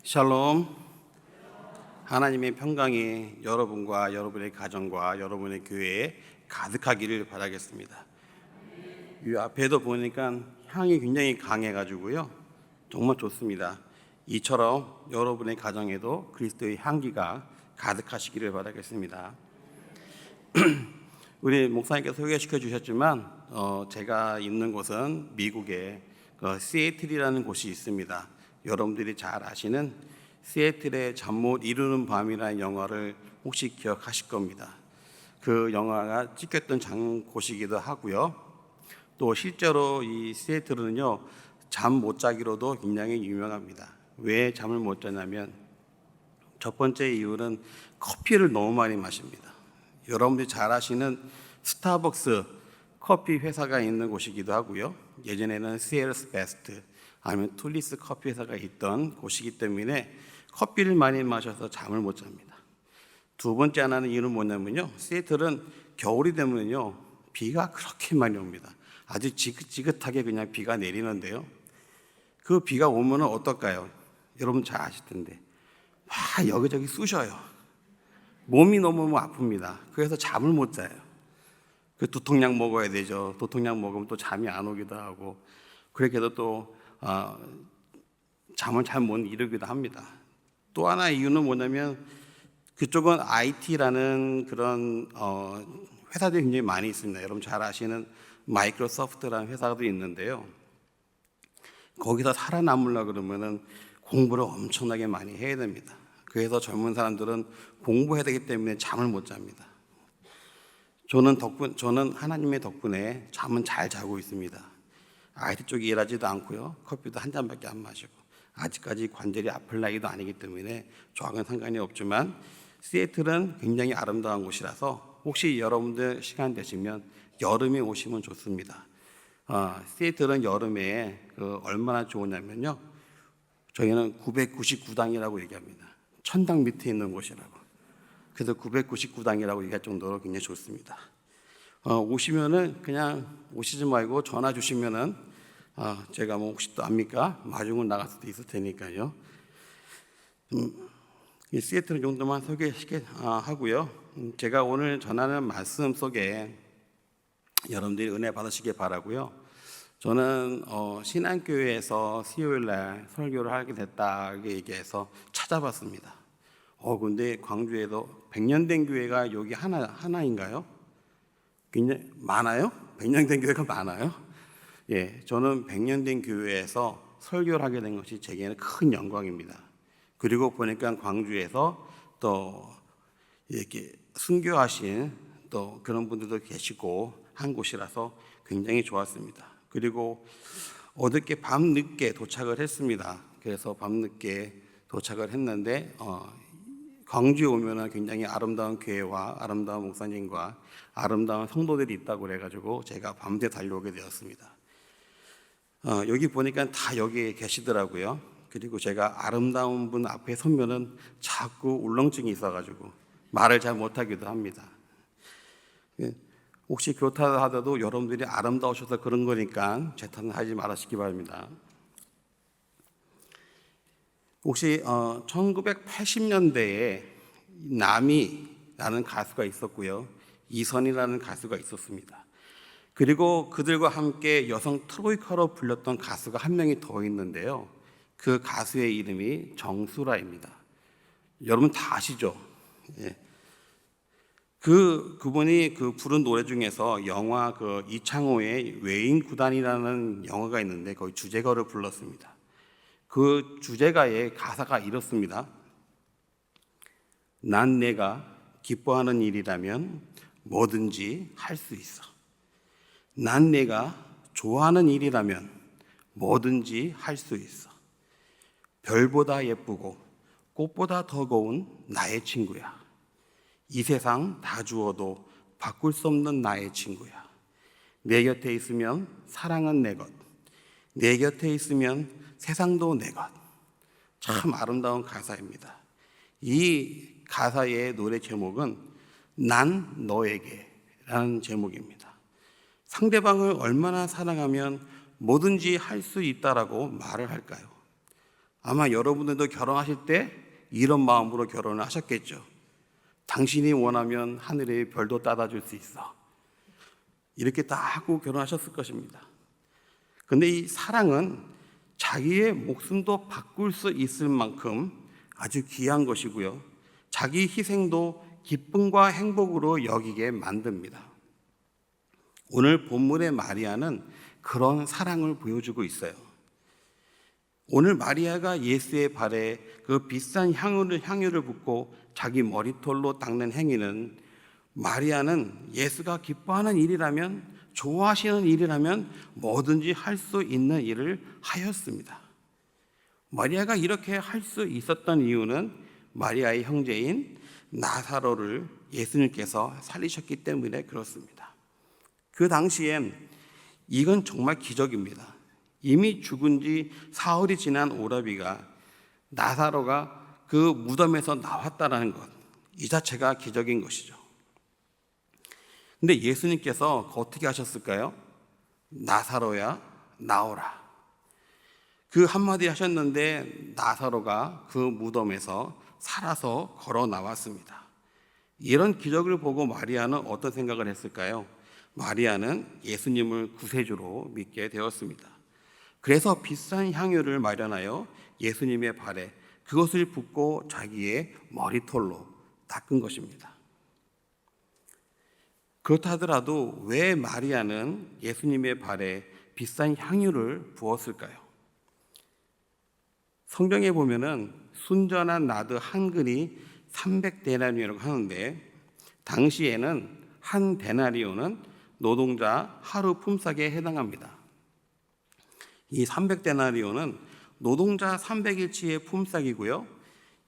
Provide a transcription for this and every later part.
샬롬. 하나님의 평강이 여러분과 여러분의 가정과 여러분의 교회에 가득하기를 바라겠습니다. 이 앞에도 보니까 향이 굉장히 강해가지고요, 정말 좋습니다. 이처럼 여러분의 가정에도 그리스도의 향기가 가득하시기를 바라겠습니다. 우리 목사님께서 소개시켜 주셨지만 제가 있는 곳은 미국의 시애틀이라는 곳이 있습니다. 여러분들이 잘 아시는 시애틀의 잠 못 이루는 밤이라는 영화를 혹시 기억하실 겁니다. 그 영화가 찍혔던 곳이기도 하고요. 또 실제로 이 시애틀은요, 잠 못 자기로도 굉장히 유명합니다. 왜 잠을 못 자냐면 첫 번째 이유는 커피를 너무 많이 마십니다. 여러분들이 잘 아시는 스타벅스 커피 회사가 있는 곳이기도 하고요. 예전에는 시에르스 베스트 아니면 툴리스 커피 회사가 있던 곳이기 때문에 커피를 많이 마셔서 잠을 못 잡니다. 두 번째 하나는 이유는 뭐냐면요, 시애틀은 겨울이 되면요 비가 그렇게 많이 옵니다. 아주 지긋지긋하게 그냥 비가 내리는데요, 그 비가 오면 어떨까요? 여러분 잘 아실 텐데 막 여기저기 쑤셔요. 몸이 너무 아픕니다. 그래서 잠을 못 자요. 그 두통약 먹어야 되죠. 두통약 먹으면 또 잠이 안 오기도 하고, 그렇게 해도 또 잠을 잘 못 이루기도 합니다. 또 하나 이유는 뭐냐면 그쪽은 IT라는 그런 회사들이 굉장히 많이 있습니다. 여러분 잘 아시는 마이크로소프트라는 회사도 있는데요, 거기서 살아남으려고 그러면은 공부를 엄청나게 많이 해야 됩니다. 그래서 젊은 사람들은 공부해야 되기 때문에 잠을 못 잡니다. 저는 하나님의 덕분에 잠은 잘 자고 있습니다. IT 쪽에 일하지도 않고요, 커피도 한 잔밖에 안 마시고, 아직까지 관절이 아플 나이도 아니기 때문에 저하고는 상관이 없지만 시애틀은 굉장히 아름다운 곳이라서 혹시 여러분들 시간 되시면 여름에 오시면 좋습니다. 시애틀은 여름에 얼마나 좋으냐면요, 저희는 999당이라고 얘기합니다. 천당 밑에 있는 곳이라고. 그래서 999당이라고 얘기할 정도로 굉장히 좋습니다. 오시면은 그냥 오시지 말고 전화 주시면은 제가 뭐 혹시 또 압니까? 마중을 나갈 수도 있을 테니까요. 이 시애틀 정도만 소개하고요. 제가 오늘 전하는 말씀 속에 여러분들이 은혜 받으시길 바라고요. 저는 신안교회에서 수요일 날 설교를 하게 됐다 이렇게 얘기해서 찾아봤습니다. 근데 광주에도 100년 된 교회가 여기 하나인가요? 굉장히 많아요? 100년 된 교회가 많아요? 예, 저는 100년 된 교회에서 설교를 하게 된 것이 제게는 큰 영광입니다. 그리고 보니까 광주에서 또 이렇게 순교하신 또 그런 분들도 계시고 한 곳이라서 굉장히 좋았습니다. 그리고 어저께 밤늦게 도착을 했습니다. 그래서 밤늦게 도착을 했는데 광주에 오면 굉장히 아름다운 교회와 아름다운 목사님과 아름다운 성도들이 있다고 그래가지고 제가 밤새 달려오게 되었습니다. 여기 보니까 다 여기 계시더라고요. 그리고 제가 아름다운 분 앞에 서면은 자꾸 울렁증이 있어가지고 말을 잘 못하기도 합니다. 혹시 그렇다 하더라도 여러분들이 아름다우셔서 그런 거니까 제 탓은 하지 말으시기 바랍니다. 혹시 1980년대에 나미라는 가수가 있었고요, 이선이라는 가수가 있었습니다. 그리고 그들과 함께 여성 트로이카로 불렸던 가수가 한 명이 더 있는데요, 그 가수의 이름이 정수라입니다. 여러분 다 아시죠? 예. 그분이 부른 노래 중에서 영화 이창호의 외인 구단이라는 영화가 있는데 거기 주제가를 불렀습니다. 그 주제가의 가사가 이렇습니다. 난 내가 기뻐하는 일이라면 뭐든지 할 수 있어. 난 내가 좋아하는 일이라면 뭐든지 할 수 있어. 별보다 예쁘고 꽃보다 더 고운 나의 친구야. 이 세상 다 주어도 바꿀 수 없는 나의 친구야. 내 곁에 있으면 사랑은 내 것, 내 곁에 있으면 세상도 내 것. 참 아름다운 가사입니다. 이 가사의 노래 제목은 난 너에게 라는 제목입니다. 상대방을 얼마나 사랑하면 뭐든지 할 수 있다라고 말을 할까요? 아마 여러분들도 결혼하실 때 이런 마음으로 결혼을 하셨겠죠. 당신이 원하면 하늘의 별도 따다 줄 수 있어. 이렇게 다 하고 결혼하셨을 것입니다. 근데 이 사랑은 자기의 목숨도 바꿀 수 있을 만큼 아주 귀한 것이고요. 자기 희생도 기쁨과 행복으로 여기게 만듭니다. 오늘 본문의 마리아는 그런 사랑을 보여주고 있어요. 오늘 마리아가 예수의 발에 그 비싼 향유를 붓고 자기 머리털로 닦는 행위는, 마리아는 예수가 기뻐하는 일이라면, 좋아하시는 일이라면 뭐든지 할 수 있는 일을 하였습니다. 마리아가 이렇게 할 수 있었던 이유는 마리아의 형제인 나사로를 예수님께서 살리셨기 때문에 그렇습니다. 그 당시엔 이건 정말 기적입니다. 이미 죽은 지 사흘이 지난 오라비가, 나사로가 그 무덤에서 나왔다라는 것, 이 자체가 기적인 것이죠. 근데 예수님께서 어떻게 하셨을까요? 나사로야 나오라, 그 한마디 하셨는데 나사로가 그 무덤에서 살아서 걸어 나왔습니다. 이런 기적을 보고 마리아는 어떤 생각을 했을까요? 마리아는 예수님을 구세주로 믿게 되었습니다. 그래서 비싼 향유를 마련하여 예수님의 발에 그것을 붓고 자기의 머리털로 닦은 것입니다. 그렇다 하더라도 왜 마리아는 예수님의 발에 비싼 향유를 부었을까요? 성경에 보면은 순전한 나드 한 근이 300데나리온이라고 하는데, 당시에는 한 데나리온은 노동자 하루 품삯에 해당합니다. 이 300데나리온은 노동자 300일치의 품삯이고요.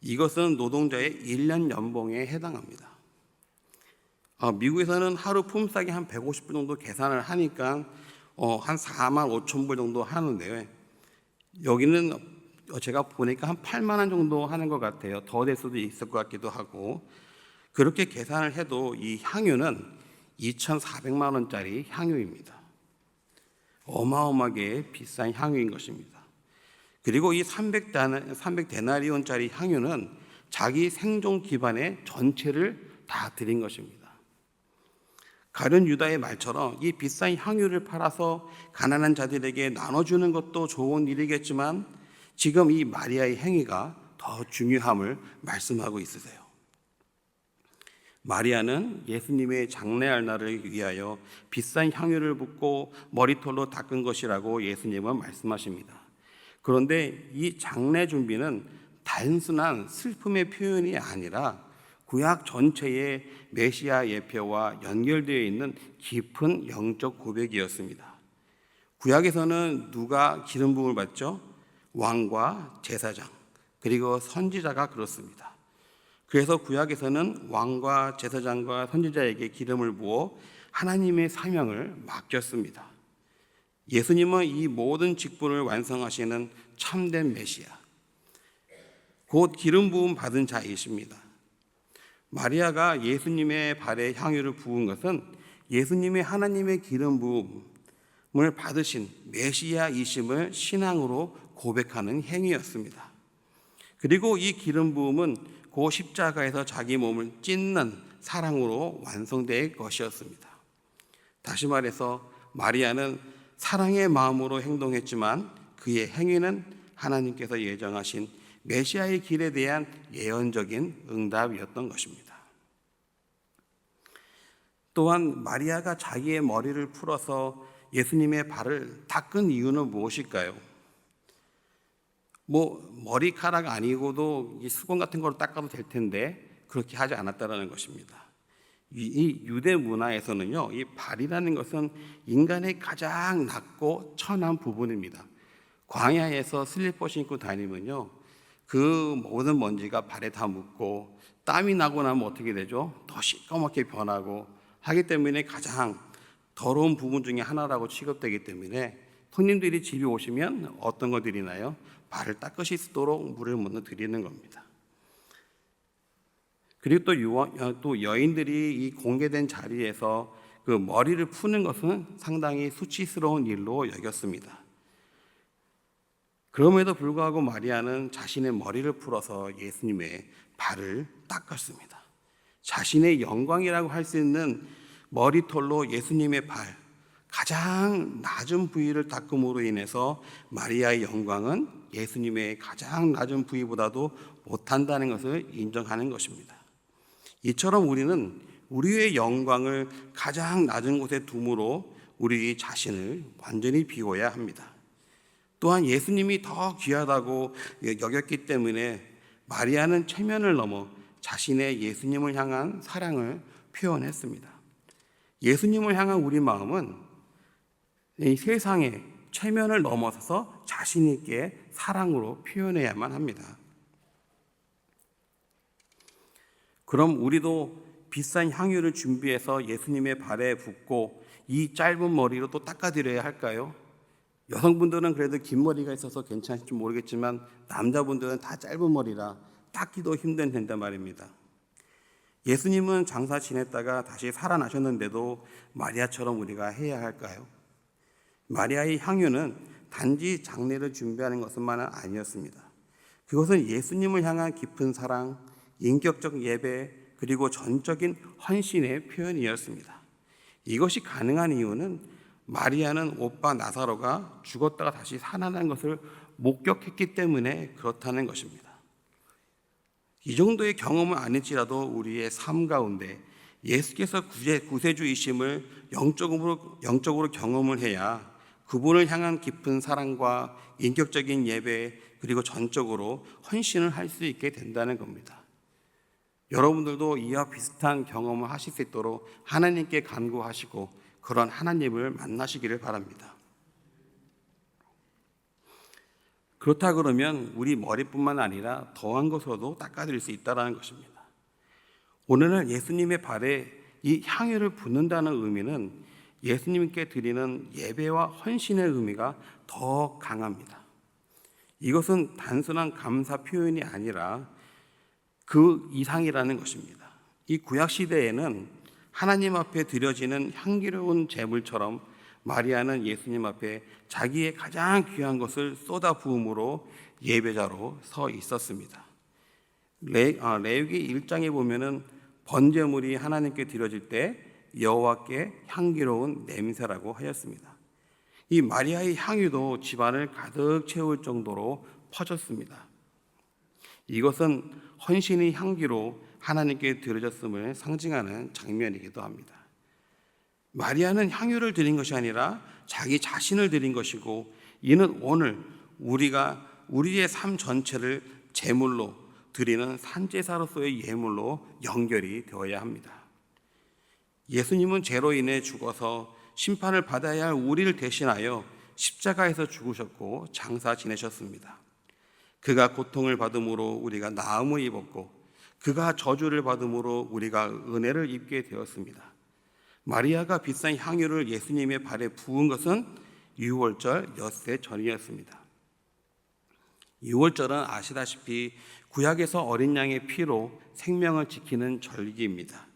이것은 노동자의 1년 연봉에 해당합니다. 미국에서는 하루 품삯이 한 150불 정도 계산을 하니까 한 4만 5천 불 정도 하는데요. 여기는 제가 보니까 한 8만 원 정도 하는 것 같아요. 더 될 수도 있을 것 같기도 하고. 그렇게 계산을 해도 이 향유는 2,400만 원짜리 향유입니다. 어마어마하게 비싼 향유인 것입니다. 그리고 이 300데나리온짜리 향유는 자기 생존 기반의 전체를 다 드린 것입니다. 가룟 유다의 말처럼 이 비싼 향유를 팔아서 가난한 자들에게 나눠주는 것도 좋은 일이겠지만, 지금 이 마리아의 행위가 더 중요함을 말씀하고 있으세요. 마리아는 예수님의 장례할 날을 위하여 비싼 향유를 붓고 머리털로 닦은 것이라고 예수님은 말씀하십니다. 그런데 이 장례 준비는 단순한 슬픔의 표현이 아니라 구약 전체의 메시아 예표와 연결되어 있는 깊은 영적 고백이었습니다. 구약에서는 누가 기름 부음을 받죠? 왕과 제사장, 그리고 선지자가 그렇습니다. 그래서 구약에서는 왕과 제사장과 선지자에게 기름을 부어 하나님의 사명을 맡겼습니다. 예수님은 이 모든 직분을 완성하시는 참된 메시아, 곧 기름 부음 받은 자이십니다. 마리아가 예수님의 발에 향유를 부은 것은 예수님의 하나님의 기름 부음을 받으신 메시아이심을 신앙으로 고백하는 행위였습니다. 그리고 이 기름 부음은 그 십자가에서 자기 몸을 찢는 사랑으로 완성될 것이었습니다. 다시 말해서 마리아는 사랑의 마음으로 행동했지만 그의 행위는 하나님께서 예정하신 메시아의 길에 대한 예언적인 응답이었던 것입니다. 또한 마리아가 자기의 머리를 풀어서 예수님의 발을 닦은 이유는 무엇일까요? 머리카락 아니고도 이 수건 같은 걸로 닦아도 될 텐데 그렇게 하지 않았다는 것입니다. 이 유대 문화에서는요, 이 발이라는 것은 인간의 가장 낮고 천한 부분입니다. 광야에서 슬리퍼 신고 다니면요, 그 모든 먼지가 발에 다 묻고 땀이 나고 나면 어떻게 되죠? 더 시꺼멓게 변하고 하기 때문에 가장 더러운 부분 중에 하나라고 취급되기 때문에 손님들이 집에 오시면 어떤 거 드리나요? 발을 닦으실 수 있도록 물을 먼저 드리는 겁니다. 그리고 또 여인들이 이 공개된 자리에서 그 머리를 푸는 것은 상당히 수치스러운 일로 여겼습니다. 그럼에도 불구하고 마리아는 자신의 머리를 풀어서 예수님의 발을 닦았습니다. 자신의 영광이라고 할 수 있는 머리털로 예수님의 발, 가장 낮은 부위를 닦음으로 인해서 마리아의 영광은 예수님의 가장 낮은 부위보다도 못한다는 것을 인정하는 것입니다. 이처럼 우리는 우리의 영광을 가장 낮은 곳에 둠으로 우리 자신을 완전히 비워야 합니다. 또한 예수님이 더 귀하다고 여겼기 때문에 마리아는 체면을 넘어 자신의 예수님을 향한 사랑을 표현했습니다. 예수님을 향한 우리 마음은 이 세상의 체면을 넘어서서 자신 있게 사랑으로 표현해야만 합니다. 그럼 우리도 비싼 향유를 준비해서 예수님의 발에 붓고 이 짧은 머리로 또 닦아드려야 할까요? 여성분들은 그래도 긴 머리가 있어서 괜찮을지 모르겠지만 남자분들은 다 짧은 머리라 닦기도 힘든단 말입니다. 예수님은 장사 지냈다가 다시 살아나셨는데도 마리아처럼 우리가 해야 할까요? 마리아의 향유는 단지 장례를 준비하는 것만은 아니었습니다. 그것은 예수님을 향한 깊은 사랑, 인격적 예배, 그리고 전적인 헌신의 표현이었습니다. 이것이 가능한 이유는 마리아는 오빠 나사로가 죽었다가 다시 살아난 것을 목격했기 때문에 그렇다는 것입니다. 이 정도의 경험은 아닐지라도 우리의 삶 가운데 예수께서 구세주이심을 영적으로 경험을 해야 그분을 향한 깊은 사랑과 인격적인 예배 그리고 전적으로 헌신을 할 수 있게 된다는 겁니다. 여러분들도 이와 비슷한 경험을 하실 수 있도록 하나님께 간구하시고 그런 하나님을 만나시기를 바랍니다. 그렇다 그러면 우리 머리뿐만 아니라 더한 것으로도 닦아드릴 수 있다는 것입니다. 오늘은 예수님의 발에 이 향유를 붓는다는 의미는 예수님께 드리는 예배와 헌신의 의미가 더 강합니다. 이것은 단순한 감사 표현이 아니라 그 이상이라는 것입니다. 이 구약 시대에는 하나님 앞에 드려지는 향기로운 제물처럼 마리아는 예수님 앞에 자기의 가장 귀한 것을 쏟아 부음으로 예배자로 서 있었습니다. 레위기 1장에 보면은 번제물이 하나님께 드려질 때 여호와께 향기로운 냄새라고 하였습니다. 이 마리아의 향유도 집안을 가득 채울 정도로 퍼졌습니다. 이것은 헌신의 향기로 하나님께 드려졌음을 상징하는 장면이기도 합니다. 마리아는 향유를 드린 것이 아니라 자기 자신을 드린 것이고 이는 오늘 우리가 우리의 삶 전체를 제물로 드리는 산제사로서의 예물로 연결이 되어야 합니다. 예수님은 죄로 인해 죽어서 심판을 받아야 할 우리를 대신하여 십자가에서 죽으셨고 장사 지내셨습니다. 그가 고통을 받음으로 우리가 나음을 입었고 그가 저주를 받음으로 우리가 은혜를 입게 되었습니다. 마리아가 비싼 향유를 예수님의 발에 부은 것은 유월절 엿새 전이었습니다. 유월절은 아시다시피 구약에서 어린 양의 피로 생명을 지키는 절기입니다.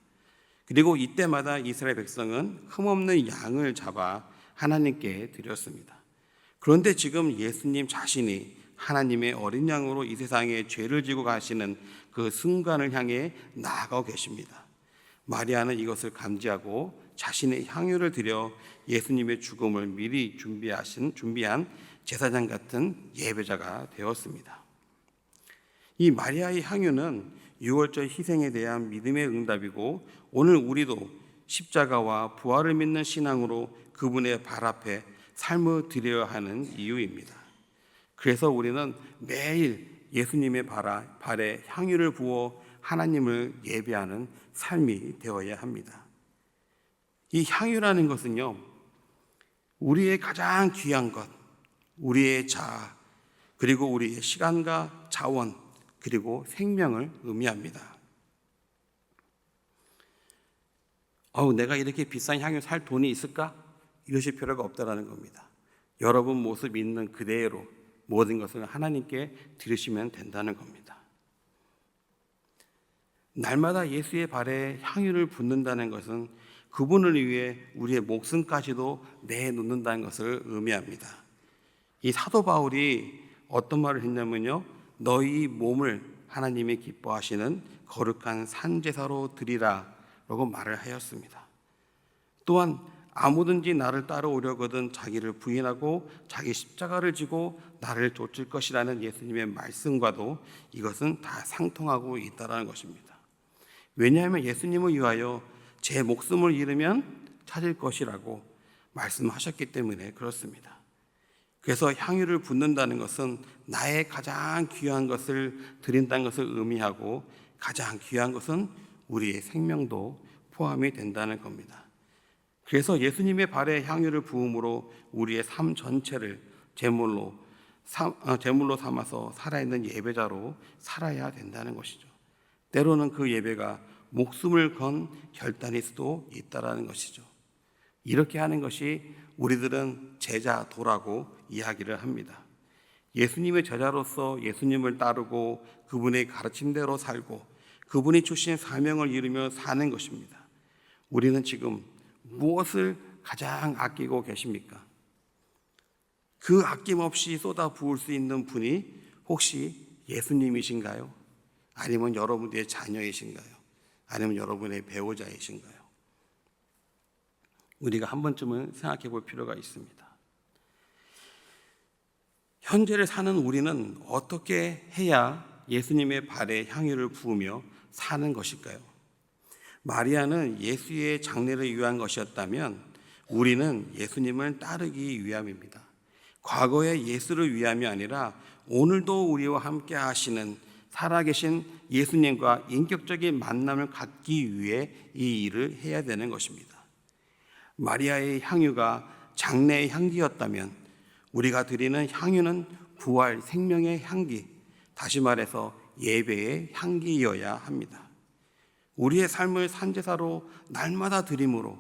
그리고 이때마다 이스라엘 백성은 흠없는 양을 잡아 하나님께 드렸습니다. 그런데 지금 예수님 자신이 하나님의 어린 양으로 이 세상에 죄를 지고 가시는 그 순간을 향해 나아가고 계십니다. 마리아는 이것을 감지하고 자신의 향유를 드려 예수님의 죽음을 미리 준비한 제사장 같은 예배자가 되었습니다. 이 마리아의 향유는 유월절 희생에 대한 믿음의 응답이고 오늘 우리도 십자가와 부활을 믿는 신앙으로 그분의 발 앞에 삶을 드려야 하는 이유입니다. 그래서 우리는 매일 예수님의 발에 향유를 부어 하나님을 예배하는 삶이 되어야 합니다. 이 향유라는 것은요, 우리의 가장 귀한 것, 우리의 자아, 그리고 우리의 시간과 자원, 그리고 생명을 의미합니다. 내가 이렇게 비싼 향유 살 돈이 있을까? 이러실 필요가 없다라는 겁니다. 여러분 모습 있는 그대로 모든 것을 하나님께 드리시면 된다는 겁니다. 날마다 예수의 발에 향유를 붓는다는 것은 그분을 위해 우리의 목숨까지도 내놓는다는 것을 의미합니다. 이 사도 바울이 어떤 말을 했냐면요, 너희 몸을 하나님이 기뻐하시는 거룩한 산제사로 드리라 라고 말을 하였습니다. 또한 아무든지 나를 따라오려거든 자기를 부인하고 자기 십자가를 지고 나를 좇을 것이라는 예수님의 말씀과도 이것은 다 상통하고 있다는 것입니다. 왜냐하면 예수님을 위하여 제 목숨을 잃으면 찾을 것이라고 말씀하셨기 때문에 그렇습니다. 그래서 향유를 붓는다는 것은 나의 가장 귀한 것을 드린다는 것을 의미하고, 가장 귀한 것은 우리의 생명도 포함이 된다는 겁니다. 그래서 예수님의 발에 향유를 부음으로 우리의 삶 전체를 제물로 삼아서 살아있는 예배자로 살아야 된다는 것이죠. 때로는 그 예배가 목숨을 건 결단일 수도 있다는 것이죠. 이렇게 하는 것이 우리들은 제자도라고 이야기를 합니다. 예수님의 제자로서 예수님을 따르고 그분의 가르침대로 살고 그분이 주신 사명을 이루며 사는 것입니다. 우리는 지금 무엇을 가장 아끼고 계십니까? 그 아낌없이 쏟아 부을 수 있는 분이 혹시 예수님이신가요? 아니면 여러분의 자녀이신가요? 아니면 여러분의 배우자이신가요? 우리가 한 번쯤은 생각해 볼 필요가 있습니다. 현재를 사는 우리는 어떻게 해야 예수님의 발에 향유를 부으며 사는 것일까요? 마리아는 예수의 장례를 위한 것이었다면 우리는 예수님을 따르기 위함입니다. 과거의 예수를 위함이 아니라 오늘도 우리와 함께 하시는 살아계신 예수님과 인격적인 만남을 갖기 위해 이 일을 해야 되는 것입니다. 마리아의 향유가 장례의 향기였다면 우리가 드리는 향유는 부활 생명의 향기, 다시 말해서 예배의 향기여야 합니다. 우리의 삶을 산제사로 날마다 드림으로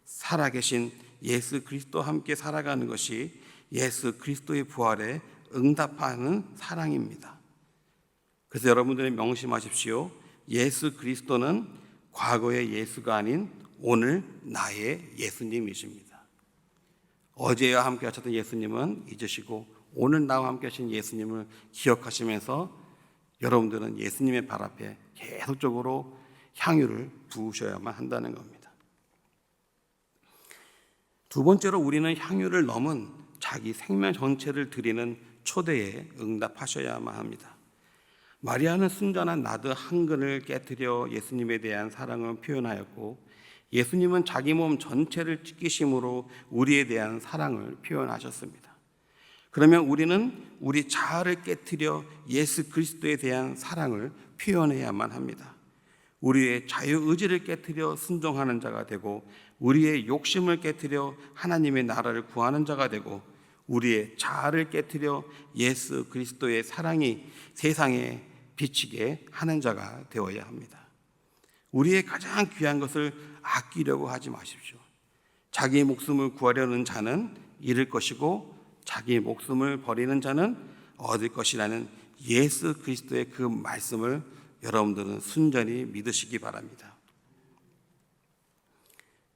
살아계신 예수 그리스도와 함께 살아가는 것이 예수 그리스도의 부활에 응답하는 사랑입니다. 그래서 여러분들이 명심하십시오. 예수 그리스도는 과거의 예수가 아닌 오늘 나의 예수님이십니다. 어제와 함께 하셨던 예수님은 잊으시고 오늘 나와 함께 하신 예수님을 기억하시면서 여러분들은 예수님의 발 앞에 계속적으로 향유를 부으셔야만 한다는 겁니다. 두 번째로 우리는 향유를 넘은 자기 생명 전체를 드리는 초대에 응답하셔야만 합니다. 마리아는 순전한 나드 한 근을 깨뜨려 예수님에 대한 사랑을 표현하였고, 예수님은 자기 몸 전체를 찢기심으로 우리에 대한 사랑을 표현하셨습니다. 그러면 우리는 우리 자아를 깨뜨려 예수 그리스도에 대한 사랑을 표현해야만 합니다. 우리의 자유의지를 깨뜨려 순종하는 자가 되고, 우리의 욕심을 깨뜨려 하나님의 나라를 구하는 자가 되고, 우리의 자아를 깨뜨려 예수 그리스도의 사랑이 세상에 비치게 하는 자가 되어야 합니다. 우리의 가장 귀한 것을 아끼려고 하지 마십시오. 자기의 목숨을 구하려는 자는 잃을 것이고 자기의 목숨을 버리는 자는 얻을 것이라는 예수 그리스도의 그 말씀을 여러분들은 순전히 믿으시기 바랍니다.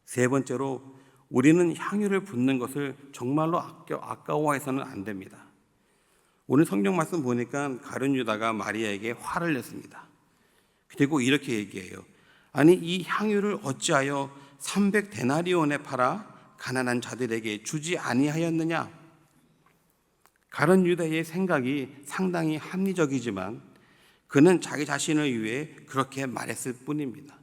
세 번째로 우리는 향유를 붓는 것을 정말로 아까워해서는 안 됩니다. 오늘 성경 말씀 보니까 가룟 유다가 마리아에게 화를 냈습니다. 그리고 이렇게 얘기해요. 아니 이 향유를 어찌하여 300데나리온에 팔아 가난한 자들에게 주지 아니하였느냐? 가룟 유다의 생각이 상당히 합리적이지만 그는 자기 자신을 위해 그렇게 말했을 뿐입니다.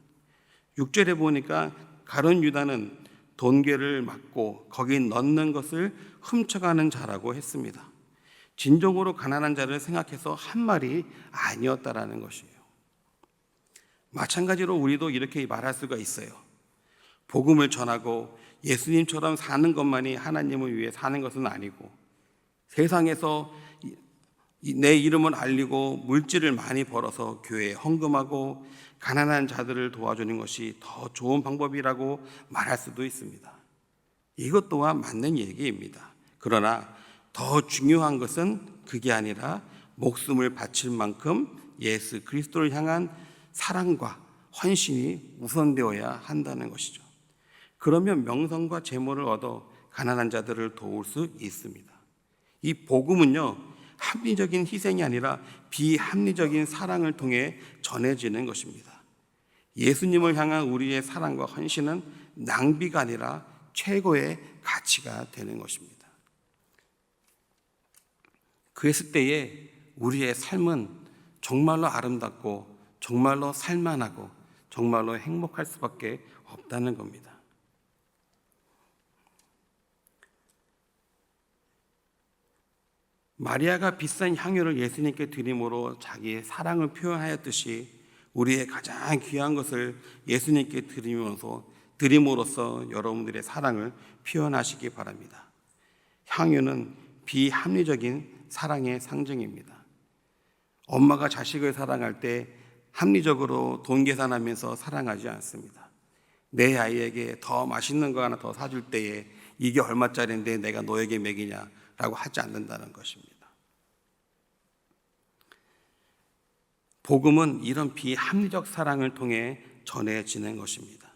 6절에 보니까 가룟 유다는 돈궤를 막고 거기 넣는 것을 훔쳐가는 자라고 했습니다. 진정으로 가난한 자를 생각해서 한 말이 아니었다라는 것이에요. 마찬가지로 우리도 이렇게 말할 수가 있어요. 복음을 전하고 예수님처럼 사는 것만이 하나님을 위해 사는 것은 아니고, 세상에서 내 이름을 알리고 물질을 많이 벌어서 교회에 헌금하고 가난한 자들을 도와주는 것이 더 좋은 방법이라고 말할 수도 있습니다. 이것 또한 맞는 얘기입니다. 그러나 더 중요한 것은 그게 아니라 목숨을 바칠 만큼 예수 그리스도를 향한 사랑과 헌신이 우선되어야 한다는 것이죠. 그러면 명성과 재물을 얻어 가난한 자들을 도울 수 있습니다. 이 복음은요, 합리적인 희생이 아니라 비합리적인 사랑을 통해 전해지는 것입니다. 예수님을 향한 우리의 사랑과 헌신은 낭비가 아니라 최고의 가치가 되는 것입니다. 그랬을 때에 우리의 삶은 정말로 아름답고 정말로 살만하고 정말로 행복할 수밖에 없다는 겁니다. 마리아가 비싼 향유를 예수님께 드림으로 자기의 사랑을 표현하였듯이 우리의 가장 귀한 것을 예수님께 드림으로써 여러분들의 사랑을 표현하시기 바랍니다. 향유는 비합리적인 사랑의 상징입니다. 엄마가 자식을 사랑할 때 합리적으로 돈 계산하면서 사랑하지 않습니다. 내 아이에게 더 맛있는 거 하나 더 사줄 때에 이게 얼마짜리인데 내가 너에게 먹이냐라고 하지 않는다는 것입니다. 복음은 이런 비합리적 사랑을 통해 전해지는 것입니다.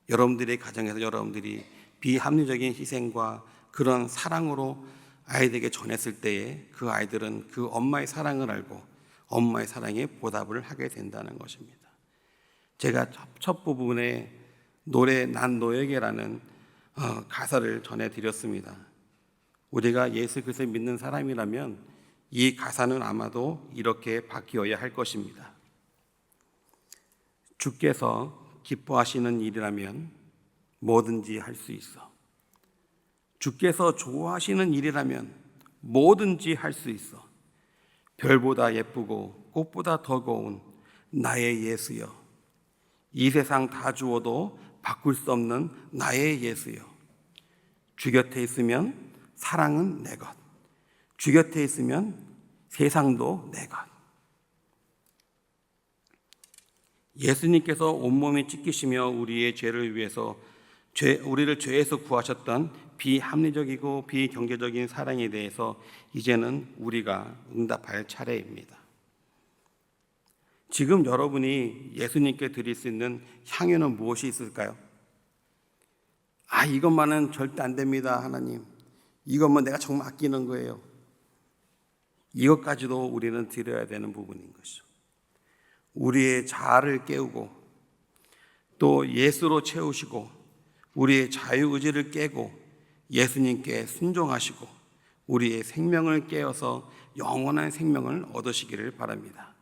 여러분들의 가정에서 여러분들이 비합리적인 희생과 그런 사랑으로 아이들에게 전했을 때에 그 아이들은 그 엄마의 사랑을 알고 엄마의 사랑에 보답을 하게 된다는 것입니다. 제가 첫 부분에 노래 난 너에게라는 가사를 전해드렸습니다. 우리가 예수 그리스도를 믿는 사람이라면 이 가사는 아마도 이렇게 바뀌어야 할 것입니다. 주께서 기뻐하시는 일이라면 뭐든지 할 수 있어. 주께서 좋아하시는 일이라면 뭐든지 할 수 있어. 별보다 예쁘고 꽃보다 더 고운 나의 예수여. 이 세상 다 주어도 바꿀 수 없는 나의 예수여. 주 곁에 있으면 사랑은 내 것. 주 곁에 있으면 세상도 내 것. 예수님께서 온몸이 찢기시며 우리의 죄를 위해서 우리를 죄에서 구하셨던 비합리적이고 비경제적인 사랑에 대해서 이제는 우리가 응답할 차례입니다. 지금 여러분이 예수님께 드릴 수 있는 향유는 무엇이 있을까요? 이것만은 절대 안 됩니다, 하나님. 이것만 내가 정말 아끼는 거예요. 이것까지도 우리는 드려야 되는 부분인 것이죠. 우리의 자아를 깨우고 또 예수로 채우시고 우리의 자유의지를 깨고 예수님께 순종하시고 우리의 생명을 깨어서 영원한 생명을 얻으시기를 바랍니다.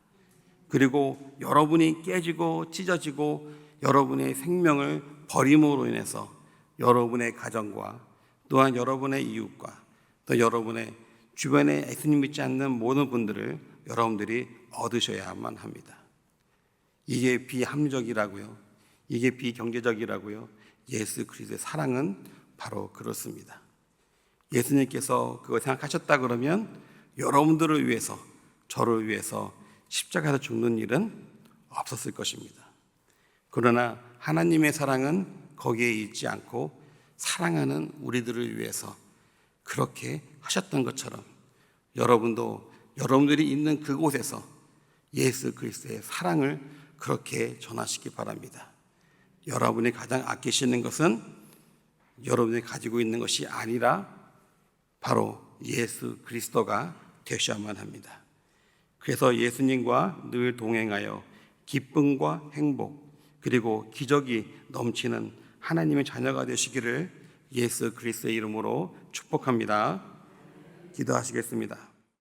그리고 여러분이 깨지고 찢어지고 여러분의 생명을 버림으로 인해서 여러분의 가정과 또한 여러분의 이웃과 또 여러분의 주변에 예수님 믿지 않는 모든 분들을 여러분들이 얻으셔야만 합니다. 이게 비합리적이라고요. 이게 비경제적이라고요. 예수 그리스도의 사랑은 바로 그렇습니다. 예수님께서 그거 생각하셨다 그러면 여러분들을 위해서 저를 위해서 십자가에서 죽는 일은 없었을 것입니다. 그러나 하나님의 사랑은 거기에 있지 않고 사랑하는 우리들을 위해서 그렇게 하셨던 것처럼 여러분도 여러분들이 있는 그곳에서 예수 그리스도의 사랑을 그렇게 전하시기 바랍니다. 여러분이 가장 아끼시는 것은 여러분이 가지고 있는 것이 아니라 바로 예수 그리스도가 되셔야만 합니다. 그래서 예수님과 늘 동행하여 기쁨과 행복 그리고 기적이 넘치는 하나님의 자녀가 되시기를 예수 그리스도의 이름으로 축복합니다. 기도하시겠습니다.